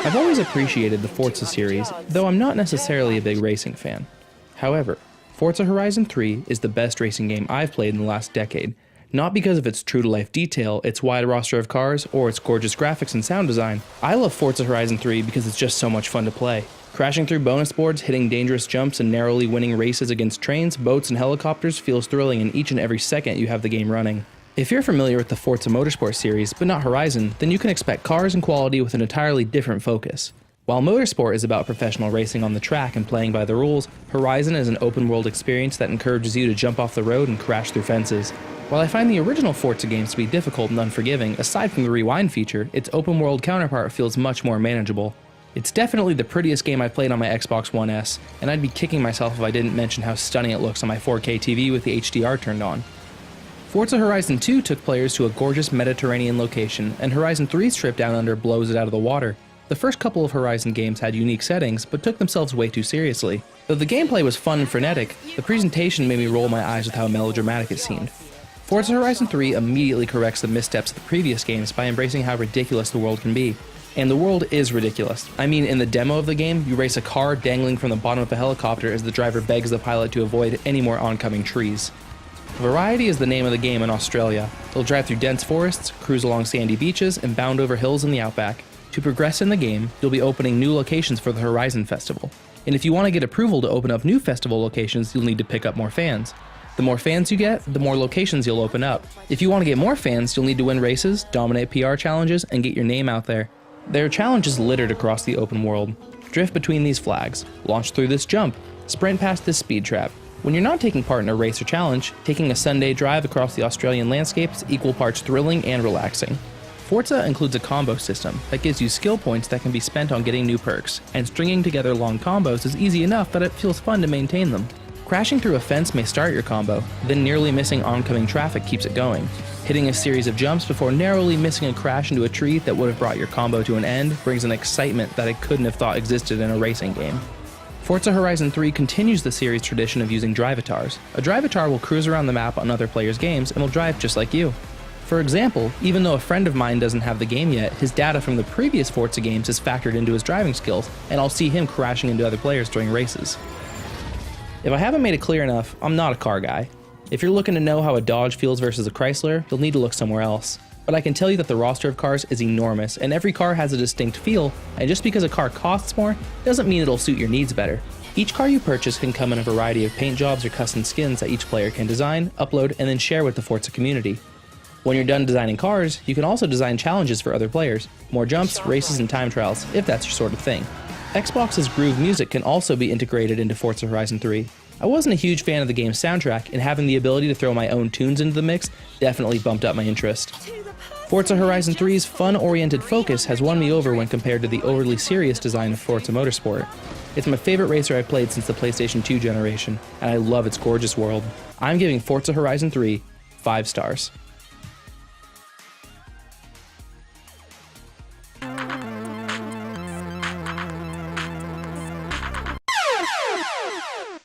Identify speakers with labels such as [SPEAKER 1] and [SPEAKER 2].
[SPEAKER 1] I've always appreciated the Forza series, though I'm not necessarily a big racing fan. However, Forza Horizon 3 is the best racing game I've played in the last decade, not because of its true-to-life detail, its wide roster of cars, or its gorgeous graphics and sound design. I love Forza Horizon 3 because it's just so much fun to play. Crashing through bonus boards, hitting dangerous jumps, and narrowly winning races against trains, boats, and helicopters feels thrilling in each and every second you have the game running. If you're familiar with the Forza Motorsport series, but not Horizon, then you can expect cars and quality with an entirely different focus. While Motorsport is about professional racing on the track and playing by the rules, Horizon is an open-world experience that encourages you to jump off the road and crash through fences. While I find the original Forza games to be difficult and unforgiving, aside from the rewind feature, its open-world counterpart feels much more manageable. It's definitely the prettiest game I've played on my Xbox One S, and I'd be kicking myself if I didn't mention how stunning it looks on my 4K TV with the HDR turned on. Forza Horizon 2 took players to a gorgeous Mediterranean location, and Horizon 3's trip down under blows it out of the water. The first couple of Horizon games had unique settings, but took themselves way too seriously. Though the gameplay was fun and frenetic, the presentation made me roll my eyes with how melodramatic it seemed. Forza Horizon 3 immediately corrects the missteps of the previous games by embracing how ridiculous the world can be. And the world is ridiculous. I mean, in the demo of the game, you race a car dangling from the bottom of a helicopter as the driver begs the pilot to avoid any more oncoming trees. Variety is the name of the game in Australia. You'll drive through dense forests, cruise along sandy beaches, and bound over hills in the outback. To progress in the game, you'll be opening new locations for the Horizon Festival. And if you want to get approval to open up new festival locations, you'll need to pick up more fans. The more fans you get, the more locations you'll open up. If you want to get more fans, you'll need to win races, dominate PR challenges, and get your name out there. There are challenges littered across the open world. Drift between these flags, launch through this jump, sprint past this speed trap. When you're not taking part in a race or challenge, taking a Sunday drive across the Australian landscape is equal parts thrilling and relaxing. Forza includes a combo system that gives you skill points that can be spent on getting new perks, and stringing together long combos is easy enough that it feels fun to maintain them. Crashing through a fence may start your combo, then nearly missing oncoming traffic keeps it going. Hitting a series of jumps before narrowly missing a crash into a tree that would have brought your combo to an end brings an excitement that I couldn't have thought existed in a racing game. Forza Horizon 3 continues the series' tradition of using drivatars. A drivatar will cruise around the map on other players' games and will drive just like you. For example, even though a friend of mine doesn't have the game yet, his data from the previous Forza games is factored into his driving skills, and I'll see him crashing into other players during races. If I haven't made it clear enough, I'm not a car guy. If you're looking to know how a Dodge feels versus a Chrysler, you'll need to look somewhere else. But I can tell you that the roster of cars is enormous, and every car has a distinct feel, and just because a car costs more, doesn't mean it'll suit your needs better. Each car you purchase can come in a variety of paint jobs or custom skins that each player can design, upload, and then share with the Forza community. When you're done designing cars, you can also design challenges for other players, more jumps, races, and time trials, if that's your sort of thing. Xbox's Groove Music can also be integrated into Forza Horizon 3. I wasn't a huge fan of the game's soundtrack, and having the ability to throw my own tunes into the mix definitely bumped up my interest. Forza Horizon 3's fun-oriented focus has won me over when compared to the overly serious design of Forza Motorsport. It's my favorite racer I've played since the PlayStation 2 generation, and I love its gorgeous world. I'm giving Forza Horizon 3 5 stars.